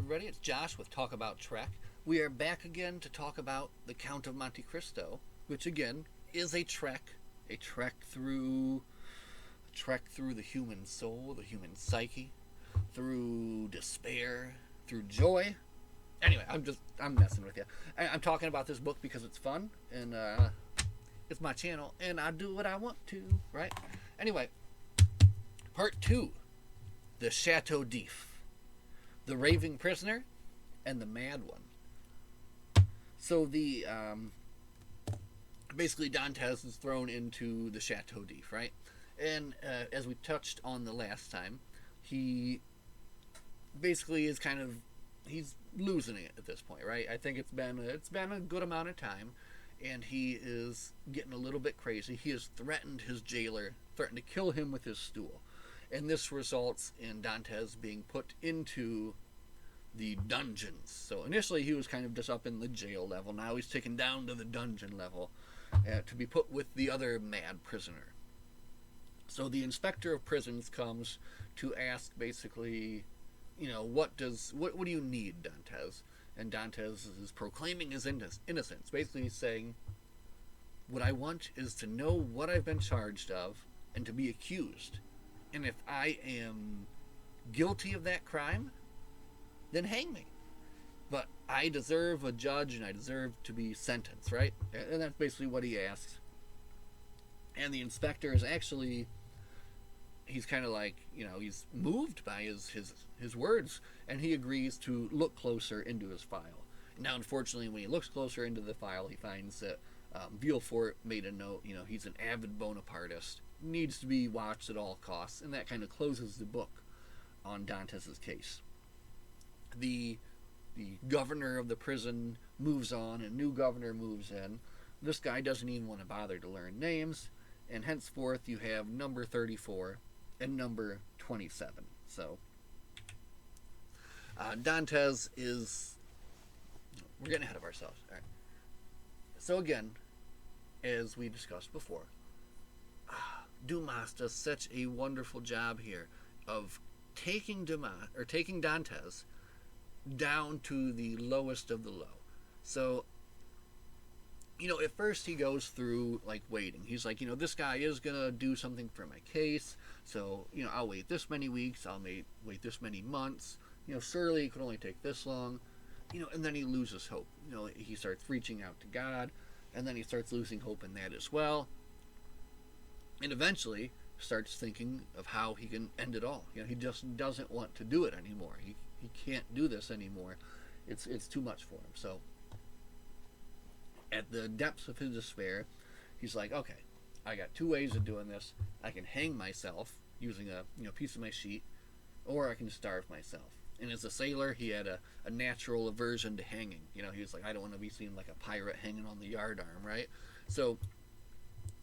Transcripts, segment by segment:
everybody. It's Josh with Talk About Trek. We are back again to talk about the Count of Monte Cristo, which again is a trek through the human soul, the human psyche, through despair, through joy. Anyway, I'm messing with you. I'm talking about this book because it's fun and it's my channel and I do what I want to, right? Anyway, part 2, the Chateau, the raving prisoner, and the mad one. So the basically Dantes is thrown into the Chateau, right? And as we touched on the last time, he basically is he's losing it at this point, right? I think it's been a good amount of time, and he is getting a little bit crazy. He has threatened his jailer, threatened to kill him with his stool. And this results in Dantes being put into the dungeons. So initially he was kind of just up in the jail level. Now he's taken down to the dungeon level to be put with the other mad prisoner. So the inspector of prisons comes to ask basically, what do you need, Dantes? And Dantes is proclaiming his innocence. Basically he's saying, what I want is to know what I've been charged of and to be accused. And if I am guilty of that crime, then hang me. But I deserve a judge and I deserve to be sentenced, right? And that's basically what he asks. And the inspector is actually, he's kind of like, he's moved by his words, and he agrees to look closer into his file. Now, unfortunately, when he looks closer into the file, he finds that Villefort made a note, he's an avid Bonapartist, needs to be watched at all costs, and that kind of closes the book on Dantes' case. The governor of the prison moves on, and new governor moves in. This guy doesn't even want to bother to learn names, and henceforth you have number 34 and number 27. So Dantes is, we're getting ahead of ourselves. All right. So again, as we discussed before, Dumas does such a wonderful job here of taking Dantes down to the lowest of the low. So, at first he goes through waiting. He's like, this guy is gonna do something for my case, so I'll wait this many weeks, I'll wait this many months. Surely it could only take this long. And then he loses hope. He starts reaching out to God, and then he starts losing hope in that as well. And eventually starts thinking of how he can end it all. He just doesn't want to do it anymore. He can't do this anymore. It's too much for him. So at the depths of his despair, he's like, okay, I got 2 ways of doing this. I can hang myself using a piece of my sheet, or I can starve myself. And as a sailor, he had a natural aversion to hanging. He was like, I don't want to be seen like a pirate hanging on the yardarm, right? So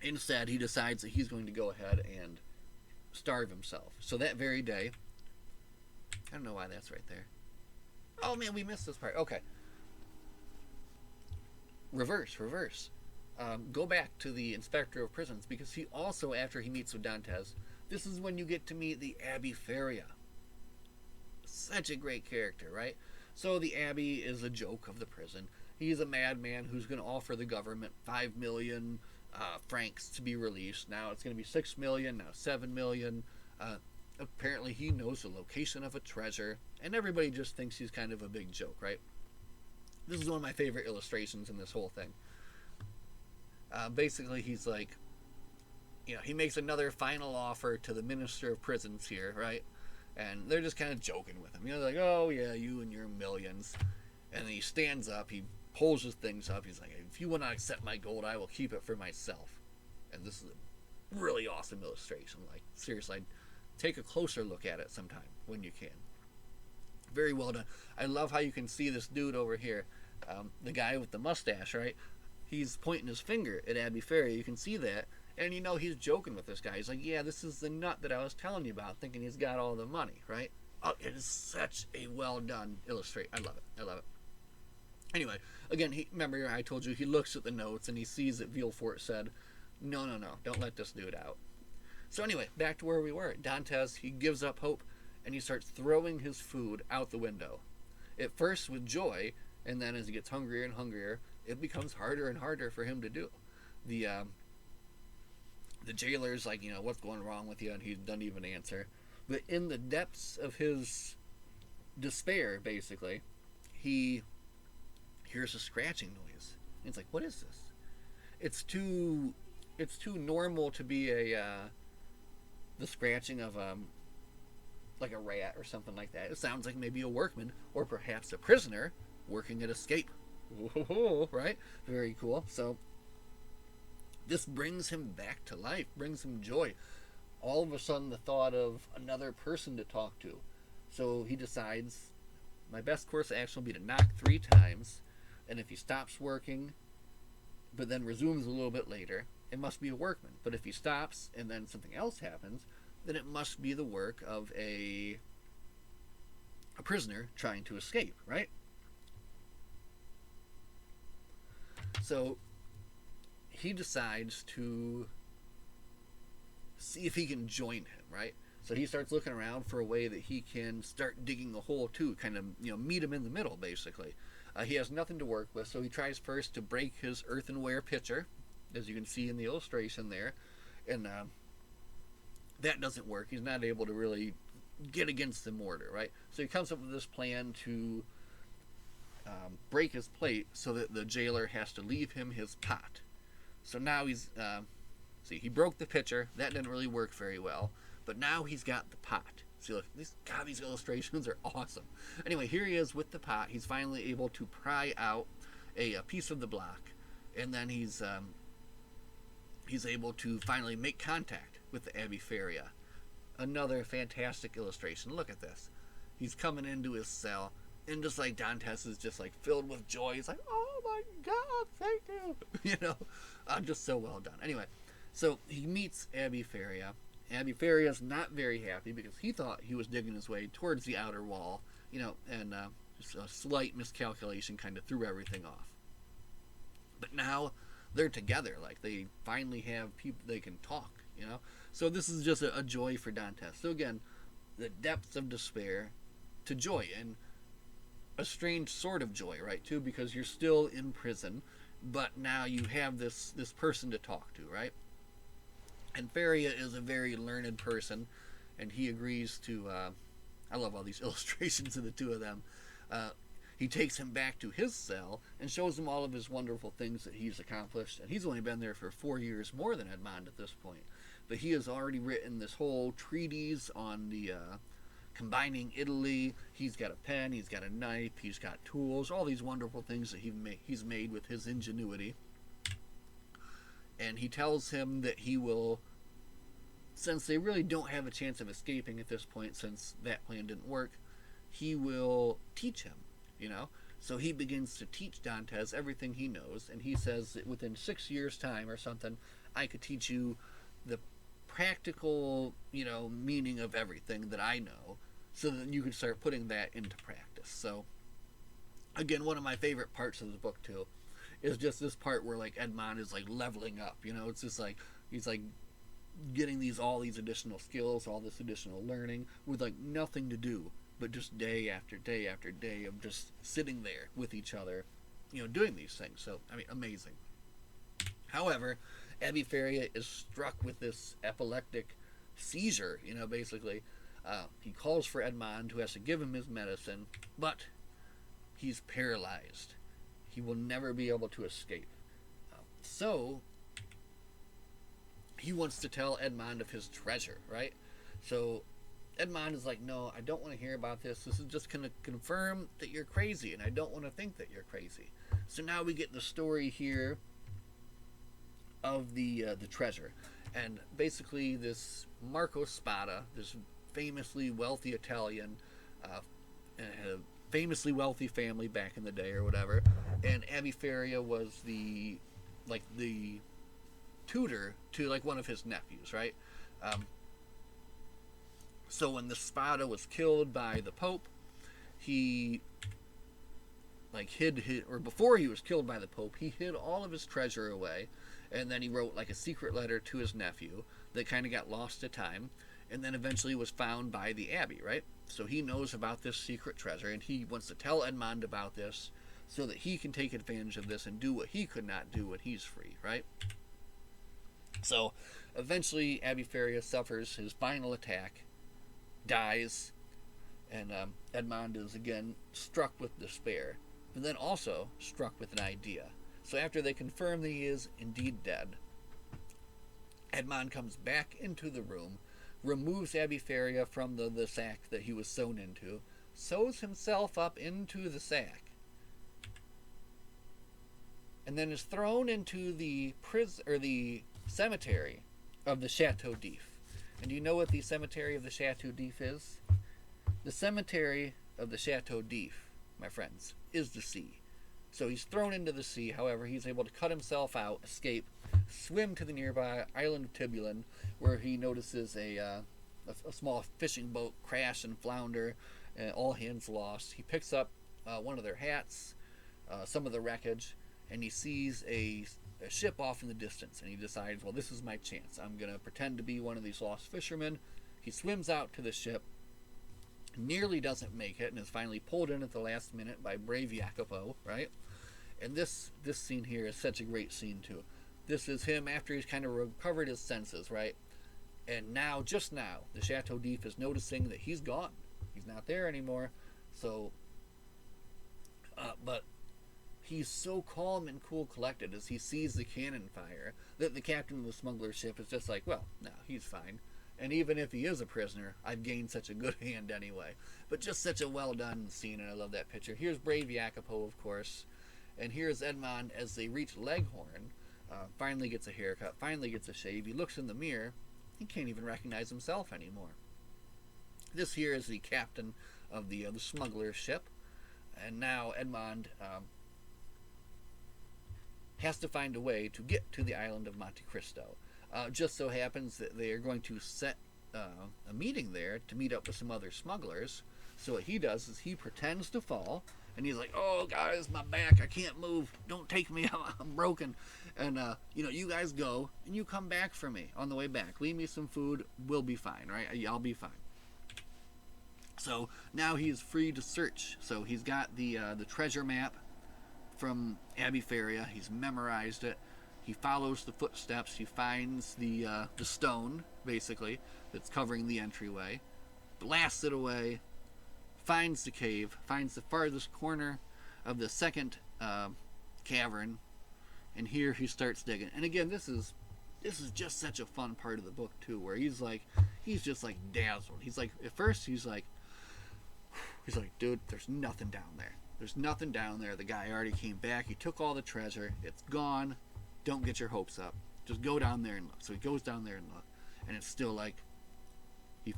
instead, he decides that he's going to go ahead and starve himself. So that very day, I don't know why that's right there. Oh man, we missed this part. Okay. Reverse. Go back to the inspector of prisons, because he also, after he meets with Dantes, this is when you get to meet the Abbé Faria. Such a great character, right? So the Abbey is a joke of the prison. He's a madman who's going to offer the government 5 million francs to be released. Now it's going to be 6 million, now 7 million. Apparently he knows the location of a treasure, and everybody just thinks he's kind of a big joke, right? This is one of my favorite illustrations in this whole thing. Basically, he's like, he makes another final offer to the minister of prisons here, right? And they're just kind of joking with him. They're like, oh yeah, you and your millions. And then he stands up, he pulls his things up, he's like, if you want to accept my gold, I will keep it for myself. And this is a really awesome illustration. Seriously, take a closer look at it sometime when you can. Very well done. I love how you can see this dude over here, the guy with the mustache, right? He's pointing his finger at Abbé Faria. You can see that. And he's joking with this guy. He's like, yeah, this is the nut that I was telling you about, thinking he's got all the money, right? Oh, it is such a well done illustration. I love it. Anyway, again, remember I told you he looks at the notes and he sees that Villefort said, no, don't let this dude out. So anyway, back to where we were. Dantes, he gives up hope and he starts throwing his food out the window. At first with joy, and then as he gets hungrier and hungrier, it becomes harder and harder for him to do. The the jailer's like, what's going wrong with you? And he doesn't even answer. But in the depths of his despair, basically, he hears a scratching noise. And it's like, what is this? It's too normal to be the scratching of like a rat or something like that. It sounds like maybe a workman or perhaps a prisoner working at escape. Whoa, right? Very cool. So this brings him back to life, brings him joy. All of a sudden, the thought of another person to talk to. So he decides, my best course of action will be to knock 3 times, and if he stops working, but then resumes a little bit later, it must be a workman. But if he stops and then something else happens, then it must be the work of a prisoner trying to escape, right? So he decides to see if he can join him, right? So he starts looking around for a way that he can start digging a hole too, kind of, meet him in the middle, basically. He has nothing to work with, so he tries first to break his earthenware pitcher, as you can see in the illustration there, and that doesn't work. He's not able to really get against the mortar, right? So he comes up with this plan to break his plate so that the jailer has to leave him his pot. So now he's he broke the pitcher. That didn't really work very well, but now he's got the pot. See, look, these illustrations are awesome. Anyway, here he is with the pot. He's finally able to pry out a piece of the block, and then he's able to finally make contact with the Abbey Feria. Another fantastic illustration. Look at this. He's coming into his cell, and just like Dantes is just like filled with joy. He's like, "Oh my God, thank you!" Just so well done. Anyway, so he meets Abbey Feria. Abbey Feria's not very happy because he thought he was digging his way towards the outer wall, and just a slight miscalculation kind of threw everything off. But now they're together, like they finally have people they can talk, So this is just a joy for Dantes. So again, the depths of despair to joy, and a strange sort of joy, right, too, because you're still in prison, but now you have this person to talk to, right? And Feria is a very learned person, and he agrees to, I love all these illustrations of the two of them. He takes him back to his cell and shows him all of his wonderful things that he's accomplished. And he's only been there for 4 years more than Edmond at this point. But he has already written this whole treatise on the combining Italy. He's got a pen, he's got a knife, he's got tools, all these wonderful things that he's made with his ingenuity. And he tells him that he will, since they really don't have a chance of escaping at this point, since that plan didn't work, he will teach him, So he begins to teach Dantes everything he knows, and he says that within 6 years' time or something, I could teach you the practical, meaning of everything that I know, so that you can start putting that into practice. So, again, one of my favorite parts of the book, too, is just this part where like Edmond is like leveling up, it's just like he's like getting all these additional skills, all this additional learning with like nothing to do but just day after day after day of just sitting there with each other, doing these things. So amazing. However, Abbey Feria is struck with this epileptic seizure, basically. He calls for Edmond, who has to give him his medicine, but he's paralyzed. He will never be able to escape. So he wants to tell Edmond of his treasure, right? So Edmond is like, no, I don't want to hear about this. This is just going to confirm that you're crazy, and I don't want to think that you're crazy. So now we get the story here of the treasure. And basically this Marco Spada, this famously wealthy Italian, had a famously wealthy family back in the day or whatever, and Abbey Feria was the tutor to like one of his nephews, right? So when the Spada was killed by the Pope, he before he was killed by the Pope, he hid all of his treasure away, and then he wrote like a secret letter to his nephew that kind of got lost to time, and then eventually was found by the Abbey, right? So he knows about this secret treasure, and he wants to tell Edmond about this so that he can take advantage of this and do what he could not do when he's free, right? So eventually Abby Faria suffers his final attack, dies, and Edmond is again struck with despair, and then also struck with an idea. So after they confirm that he is indeed dead, Edmond comes back into the room, removes Abby Faria from the sack that he was sewn into, sews himself up into the sack, and then is thrown into the cemetery of the Chateau d'If. And do you know what the cemetery of the Chateau d'If is? The cemetery of the Chateau d'If, my friends, is the sea. So he's thrown into the sea. However, he's able to cut himself out, escape, swim to the nearby island of Tiburon, where he notices a small fishing boat crash and flounder, and all hands lost. He picks up one of their hats, some of the wreckage, and he sees a ship off in the distance, and he decides, well, this is my chance. I'm going to pretend to be one of these lost fishermen. He swims out to the ship, nearly doesn't make it, and is finally pulled in at the last minute by brave Jacopo, right? And this scene here is such a great scene, too. This is him after he's kind of recovered his senses, right? And now, just now, the Chateau d'If is noticing that he's gone. He's not there anymore. So, but he's so calm and cool collected as he sees the cannon fire that the captain of the smuggler ship is just like, well, no, he's fine. And even if he is a prisoner, I've gained such a good hand anyway. But just such a well done scene, and I love that picture. Here's brave Jacopo, of course. And here's Edmond as they reach Leghorn. Finally gets a haircut, finally gets a shave. He looks in the mirror. He can't even recognize himself anymore. This here is the captain of the smuggler ship. And now Edmond has to find a way to get to the island of Monte Cristo. Just so happens that they are going to set a meeting there to meet up with some other smugglers. So what he does is he pretends to fall, and he's like, oh, guys, my back, I can't move. Don't take me, I'm broken. And, you guys go, and you come back for me on the way back. Leave me some food, we'll be fine, right? I'll be fine. So now he is free to search. So he's got the treasure map from Abby Faria. He's memorized it. He follows the footsteps. He finds the stone, basically, that's covering the entryway. Blasts it away. Finds the cave. Finds the farthest corner of the second cavern. And here he starts digging. And again, this is just such a fun part of the book too, where he's just like dazzled. He's like, at first he's like, dude, there's nothing down there. There's nothing down there. The guy already came back. He took all the treasure. It's gone. Don't get your hopes up. Just go down there and look. So he goes down there and look, and it's still like he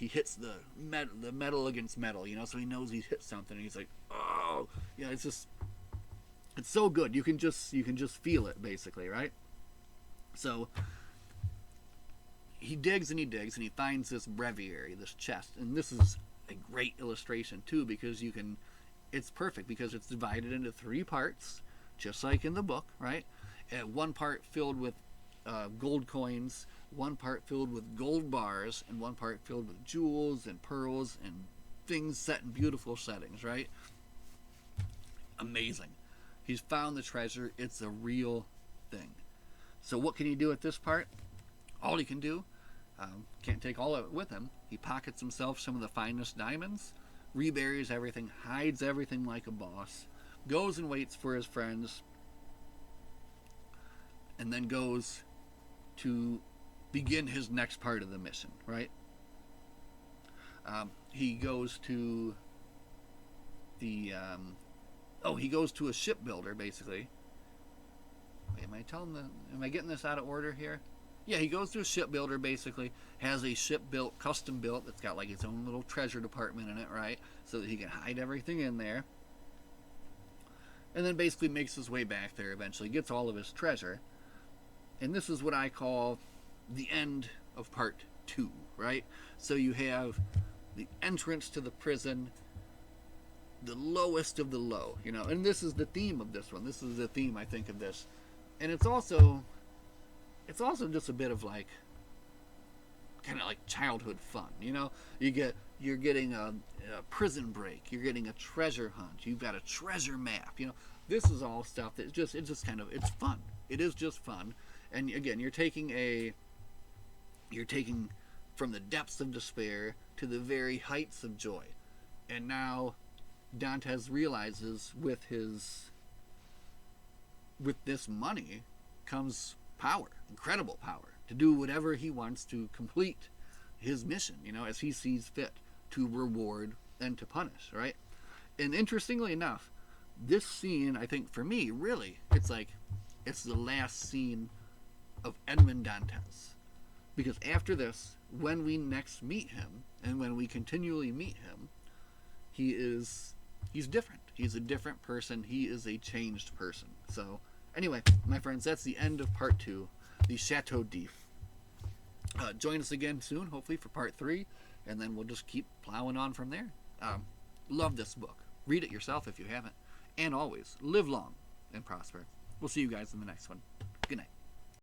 hits the metal against metal, so he knows he's hit something, and he's like, oh, yeah, it's so good. You can just feel it, basically, right? So he digs and he digs, and he finds this breviary, this chest, and this is a great illustration too, because it's perfect because it's divided into 3 parts, just like in the book, right? One part filled with gold coins, one part filled with gold bars, and one part filled with jewels and pearls and things set in beautiful settings, right? Amazing. He's found the treasure. It's a real thing. So what can he do at this part? All he can do, can't take all of it with him. He pockets himself some of the finest diamonds, reburies everything, hides everything like a boss, goes and waits for his friends, and then goes to begin his next part of the mission, right? He goes to he goes to a shipbuilder, basically. Wait, am I getting this out of order here? Yeah, he goes to a shipbuilder, basically, has a ship built, custom built, that's got like its own little treasure department in it, right? So that he can hide everything in there. And then basically makes his way back there eventually, gets all of his treasure. And this is what I call the end of part 2, right? So you have the entrance to the prison, the lowest of the low, and this is the theme of this one. This is the theme, I think, of this. And it's also just a bit of like kind of like childhood fun, you You're getting a prison break. You're getting a treasure hunt. You've got a treasure map. This is all stuff that it's just kind of, it's fun. It is just fun. And again, you're taking from the depths of despair to the very heights of joy. And now Dantes realizes with this money comes power, incredible power, to do whatever he wants to complete his mission, as he sees fit, to reward and to punish, right? And interestingly enough, this scene, I think for me, really, it's the last scene of Edmond Dantes. Because after this, when we next meet him, and when we continually meet him, he's different. He's a different person. He is a changed person. So, anyway, my friends, that's the end of part 2, the Chateau d'If. Join us again soon, hopefully, for part 3, and then we'll just keep plowing on from there. Love this book. Read it yourself if you haven't. And always, live long and prosper. We'll see you guys in the next one.